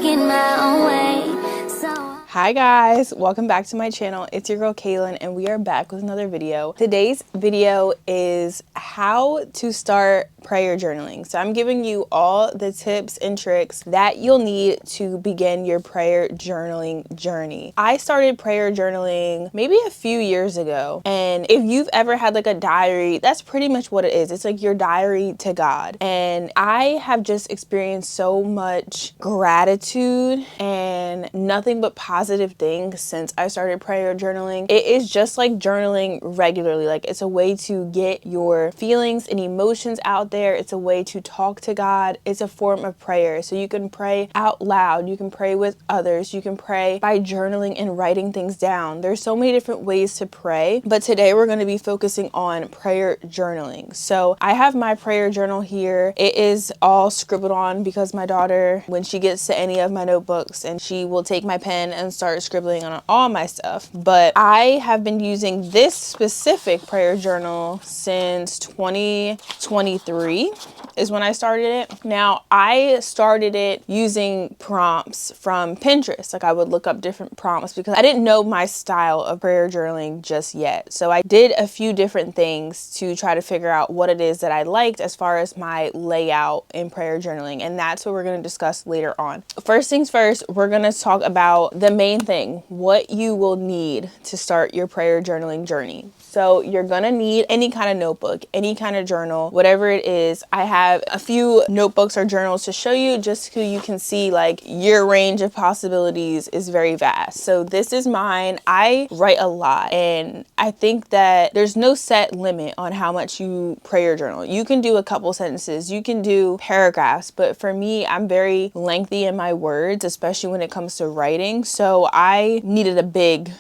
making my own way. So hi guys, welcome back to my channel. It's your girl Kaylin and we are back with another video. Today's video is how to start prayer journaling. So I'm giving you all the tips and tricks that you'll need to begin your prayer journaling journey. I started prayer journaling maybe a few years ago, and if you've ever had like a diary, that's pretty much what it is. It's like your diary to God. And I have just experienced so much gratitude and nothing but positive things since I started prayer journaling. It is just like journaling regularly. Like, it's a way to get your feelings and emotions out there. It's a way to talk to God. It's a form of prayer. So you can pray out loud. You can pray with others. You can pray by journaling and writing things down. There's so many different ways to pray, but today we're going to be focusing on prayer journaling. So I have my prayer journal here. It is all scribbled on because my daughter, when she gets to any of my notebooks, and she will take my pen and start scribbling on all my stuff. But I have been using this specific prayer journal since 2023 is when I started it. Now, I started it using prompts from Pinterest. Like, I would look up different prompts because I didn't know my style of prayer journaling just yet. So I did a few different things to try to figure out what it is that I liked as far as my layout in prayer journaling. And that's what we're going to discuss later on. First things first, we're going to talk about the main thing, what you will need to start your prayer journaling journey. So you're going to need any kind of notebook, any kind of journal, whatever it is. I have a few notebooks or journals to show you just so you can see like your range of possibilities is very vast. So this is mine. I write a lot, and I think that there's no set limit on how much you prayer journal. You can do a couple sentences, you can do paragraphs, but for me, I'm very lengthy in my words, especially when it comes to writing. So I needed a big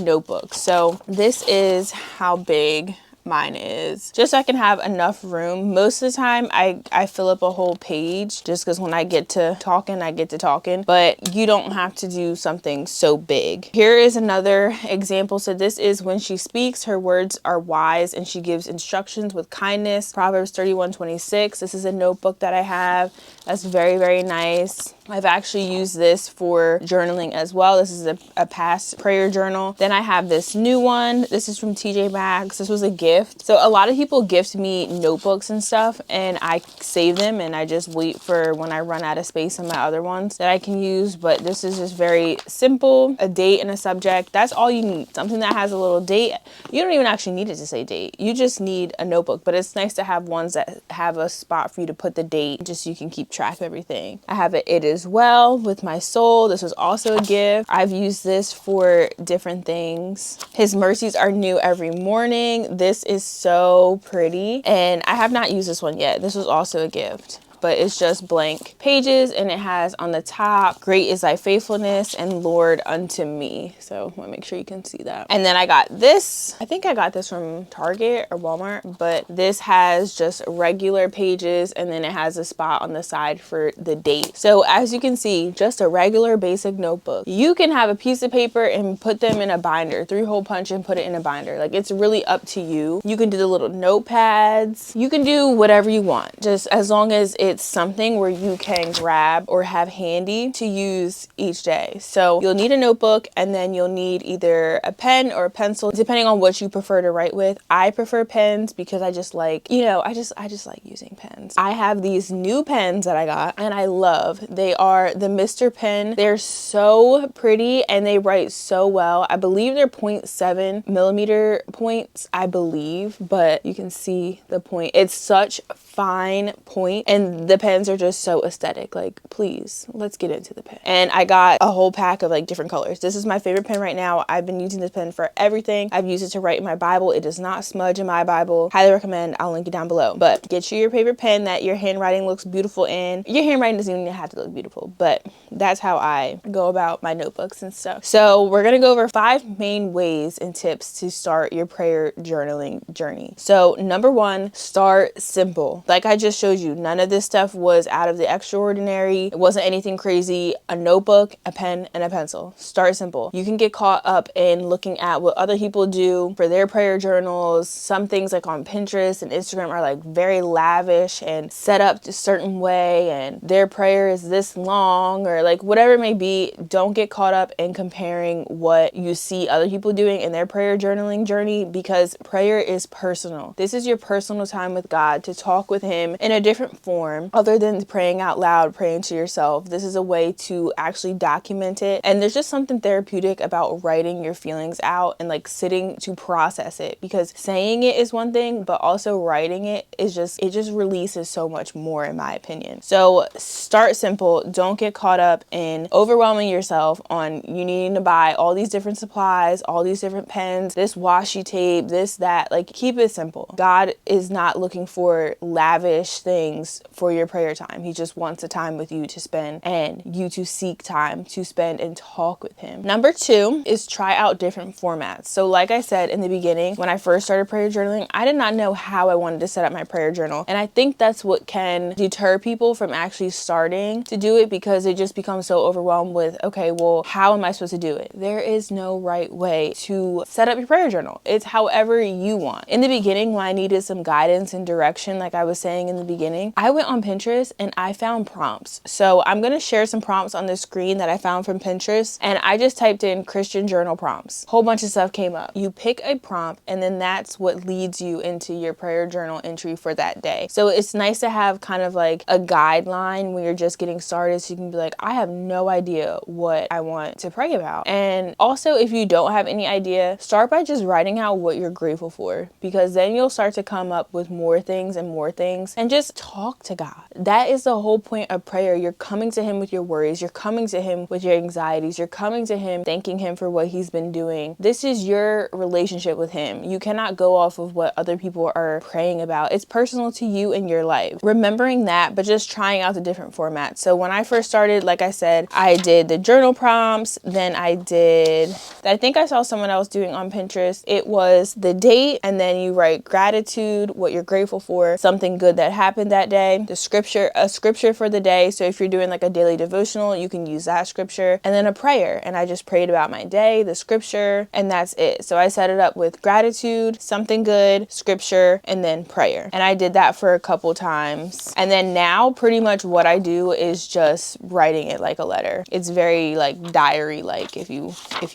notebook. So this is how big mine is, just so I can have enough room. Most of the time I fill up a whole page just because when I get to talking, but you don't have to do something so big. Here is another example. So this is when she speaks, her words are wise and she gives instructions with kindness. Proverbs 31:26. This is a notebook that I have. That's very, very nice. I've actually used this for journaling as well. This is a past prayer journal. Then I have this new one. This is from TJ Maxx. This was a gift. So a lot of people gift me notebooks and stuff, and I save them and I just wait for when I run out of space on my other ones that I can use. But this is just very simple. A date and a subject. That's all you need. Something that has a little date. You don't even actually need it to say date. You just need a notebook, but it's nice to have ones that have a spot for you to put the date, just so you can keep track of everything. I have It Is Well with my soul. This was also a gift. I've used this for different things. His mercies are new every morning. This is so pretty, and I have not used this one yet. This was also a gift, but it's just blank pages, and it has on the top, great is thy faithfulness and Lord unto me. So I want to make sure you can see that. And then I got this. I think I got this from Target or Walmart, but this has just regular pages, and then it has a spot on the side for the date. So as you can see, just a regular basic notebook. You can have a piece of paper and put them in a binder, 3-hole punch and put it in a binder. Like, it's really up to you. You can do the little notepads. You can do whatever you want, just as long as it's something where you can grab or have handy to use each day. So you'll need a notebook, and then you'll need either a pen or a pencil, depending on what you prefer to write with. I prefer pens because I just like, I just like using pens. I have these new pens that I got and I love. They are the Mr. Pen. They're so pretty and they write so well. I believe they're 0.7 millimeter points, I believe, but you can see the point. It's such fine point, and the pens are just so aesthetic. Like, please, let's get into the pen. And I got a whole pack of like different colors. This is my favorite pen right now. I've been using this pen for everything. I've used it to write in my Bible. It does not smudge in my Bible. Highly recommend. I'll link it down below. But get you your favorite pen that your handwriting looks beautiful in. Your handwriting doesn't even have to look beautiful, but that's how I go about my notebooks and stuff. So we're gonna go over 5 main ways and tips to start your prayer journaling journey. So number 1, start simple. Like I just showed you, none of this this stuff was out of the extraordinary. It wasn't anything crazy. A notebook, a pen, and a pencil. Start simple. You can get caught up in looking at what other people do for their prayer journals. Some things like on Pinterest and Instagram are like very lavish and set up a certain way, and their prayer is this long, or like whatever it may be. Don't get caught up in comparing what you see other people doing in their prayer journaling journey, because prayer is personal. This is your personal time with God to talk with him in a different form other than praying out loud, praying to yourself. This is a way to actually document it, and there's just something therapeutic about writing your feelings out and like sitting to process it, because saying it is one thing, but also writing it is just, it just releases so much more, in my opinion. So start simple. Don't get caught up in overwhelming yourself on you needing to buy all these different supplies, all these different pens, this washi tape, this, that. Like, keep it simple. God is not looking for lavish things for your prayer time. He just wants a time with you to spend, and you to seek time to spend and talk with him. Number 2 is try out different formats. So like I said in the beginning, when I first started prayer journaling, I did not know how I wanted to set up my prayer journal. And I think that's what can deter people from actually starting to do it, because they just become so overwhelmed with, okay, well, how am I supposed to do it? There is no right way to set up your prayer journal. It's however you want. In the beginning, when I needed some guidance and direction, like I was saying in the beginning, I went on Pinterest and I found prompts. So I'm going to share some prompts on the screen that I found from Pinterest, and I just typed in Christian journal prompts. Whole bunch of stuff came up. You pick a prompt, and then that's what leads you into your prayer journal entry for that day. So it's nice to have kind of like a guideline when you're just getting started, so you can be like, I have no idea what I want to pray about. And also, if you don't have any idea, start by just writing out what you're grateful for, because then you'll start to come up with more things, and just talk to God. That is the whole point of prayer. You're coming to him with your worries. You're coming to him with your anxieties. You're coming to him thanking him for what he's been doing. This is your relationship with him. You cannot go off of what other people are praying about. It's personal to you and your life. Remembering that, but just trying out the different formats. So when I first started, like I said, I did the journal prompts. Then I think I saw someone else doing on Pinterest. It was the date, and then you write gratitude, what you're grateful for, something good that happened that day, a scripture for the day. So if you're doing like a daily devotional, you can use that scripture, and then a prayer. And I just prayed about my day, the scripture, and that's it. So I set it up with gratitude, something good, scripture, and then prayer. And I did that for a couple times. And then now pretty much what I do is just writing it like a letter. It's very like diary like, if you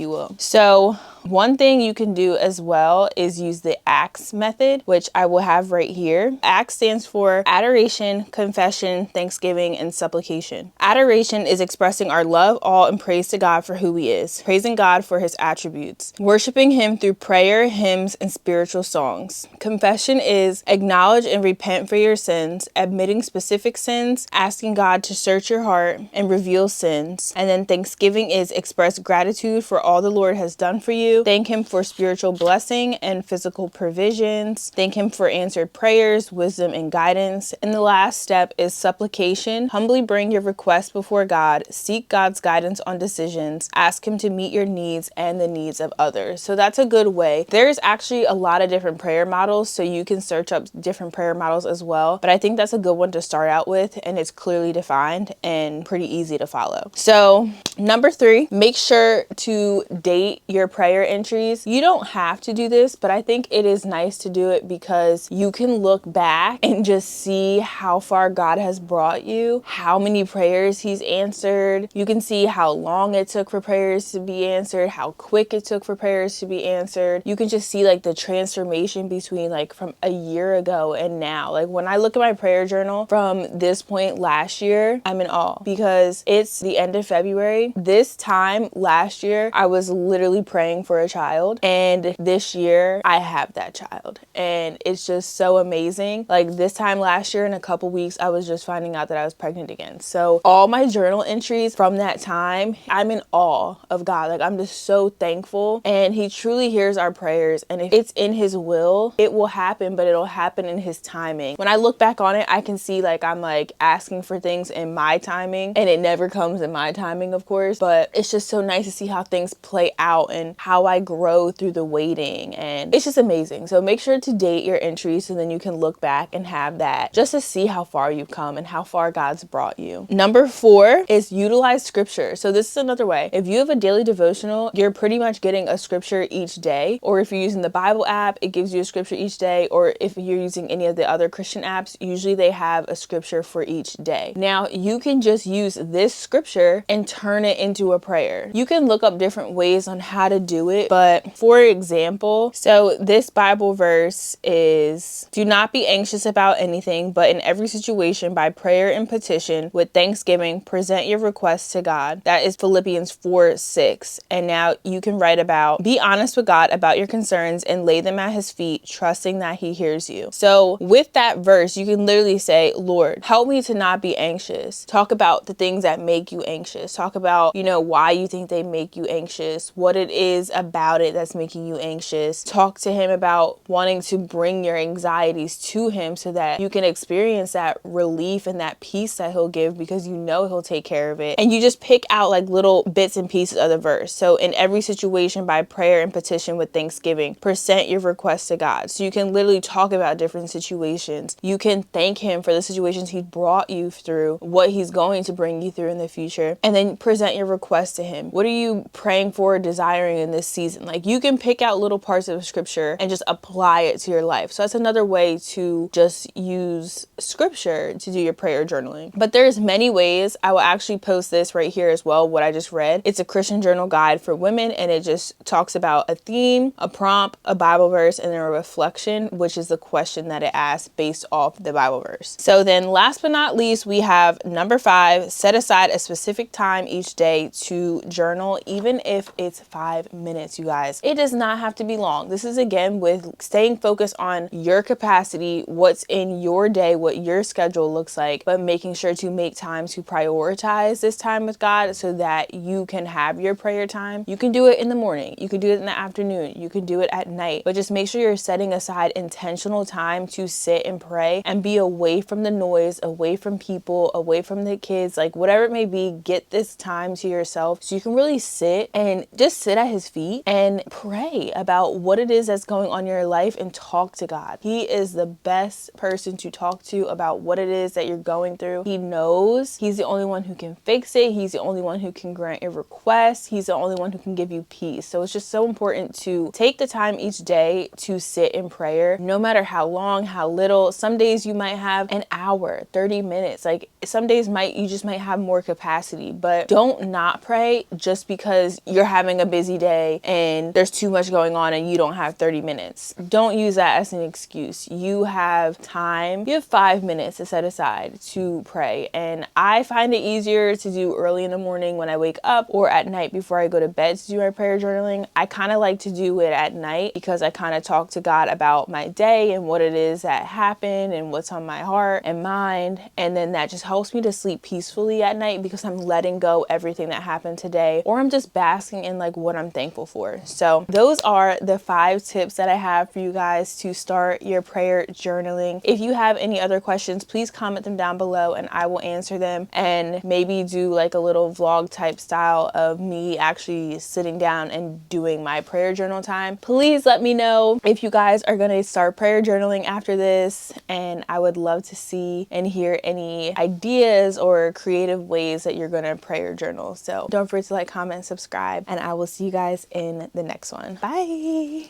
will. So one thing you can do as well is use the ACTS method, which I will have right here. ACTS stands for adoration, confession, thanksgiving, and supplication. Adoration is expressing our love, awe, and praise to God for who he is, praising God for his attributes, worshiping him through prayer, hymns, and spiritual songs. Confession is acknowledge and repent for your sins, admitting specific sins, asking God to search your heart and reveal sins. And then thanksgiving is express gratitude for all the Lord has done for you. Thank him for spiritual blessing and physical provisions. Thank him for answered prayers, wisdom, and guidance. And the last step is supplication. Humbly bring your request before God. Seek God's guidance on decisions. Ask him to meet your needs and the needs of others. So that's a good way. There's actually a lot of different prayer models, so you can search up different prayer models as well. But I think that's a good one to start out with, and it's clearly defined and pretty easy to follow. So number 3, make sure to date your prayer entries. You don't have to do this, but I think it is nice to do it because you can look back and just see how far God has brought you, how many prayers he's answered. You can see how long it took for prayers to be answered, how quick it took for prayers to be answered. You can just see like the transformation between like from a year ago and now. Like when I look at my prayer journal from this point last year, I'm in awe because it's the end of February. This time last year, I was literally praying for a child, and this year I have that child, and it's just so amazing. Like this time last year, in a couple weeks, I was just finding out that I was pregnant again. So all my journal entries from that time, I'm in awe of God. Like I'm just so thankful, and he truly hears our prayers, and if it's in his will, it will happen, but it'll happen in his timing. When I look back on it, I can see like I'm like asking for things in my timing, and it never comes in my timing, of course, but it's just so nice to see how things play out and how how I grow through the waiting, and it's just amazing. So make sure to date your entries so then you can look back and have that just to see how far you've come and how far God's brought you. Number 4 is utilize scripture. So this is another way. If you have a daily devotional, you're pretty much getting a scripture each day, or if you're using the Bible app, it gives you a scripture each day, or if you're using any of the other Christian apps, usually they have a scripture for each day. Now you can just use this scripture and turn it into a prayer. You can look up different ways on how to do it, but for example, so this Bible verse is, do not be anxious about anything, but in every situation by prayer and petition with thanksgiving present your requests to God. That is Philippians 4:6. And now you can write about, be honest with God about your concerns and lay them at his feet, trusting that he hears you. So with that verse, you can literally say, Lord, help me to not be anxious. Talk about the things that make you anxious. Talk about, why you think they make you anxious, what it is about it that's making you anxious. Talk to him about wanting to bring your anxieties to him so that you can experience that relief and that peace that he'll give, because he'll take care of it. And you just pick out like little bits and pieces of the verse. So in every situation by prayer and petition with thanksgiving, present your requests to God. So you can literally talk about different situations. You can thank him for the situations he brought you through, what he's going to bring you through in the future, and then present your request to him. What are you praying for, desiring in this season? Like, you can pick out little parts of scripture and just apply it to your life. So that's another way to just use scripture to do your prayer journaling. But there's many ways. I will actually post this right here as well, what I just read. It's a Christian journal guide for women, and it just talks about a theme, a prompt, a Bible verse, and then a reflection, which is the question that it asks based off the Bible verse. So then last but not least, we have number 5, set aside a specific time each day to journal, even if it's 5 minutes, you guys. It does not have to be long. This is again with staying focused on your capacity, what's in your day, what your schedule looks like, but making sure to make time to prioritize this time with God so that you can have your prayer time. You can do it in the morning, you can do it in the afternoon, you can do it at night, but just make sure you're setting aside intentional time to sit and pray and be away from the noise, away from people, away from the kids, like whatever it may be. Get this time to yourself so you can really sit and just sit at his feet and pray about what it is that's going on in your life and talk to God. He is the best person to talk to about what it is that you're going through. He knows. He's the only one who can fix it. He's the only one who can grant your requests. He's the only one who can give you peace. So it's just so important to take the time each day to sit in prayer, no matter how long, how little. Some days you might have an hour, 30 minutes. Like some days you just might have more capacity, but don't not pray just because you're having a busy day and there's too much going on and you don't have 30 minutes. Don't use that as an excuse. You have time. You have 5 minutes to set aside to pray. And I find it easier to do early in the morning when I wake up, or at night before I go to bed to do my prayer journaling. I kind of like to do it at night because I kind of talk to God about my day and what it is that happened and what's on my heart and mind. And then that just helps me to sleep peacefully at night because I'm letting go everything that happened today, or I'm just basking in like what I'm thankful for. So those are the 5 tips that I have for you guys to start your prayer journaling. If you have any other questions, please comment them down below and I will answer them, and maybe do like a little vlog type style of me actually sitting down and doing my prayer journal time. Please let me know if you guys are going to start prayer journaling after this, and I would love to see and hear any ideas or creative ways that you're going to prayer journal. So don't forget to like, comment, and subscribe, and I will see you guys in the next one. Bye.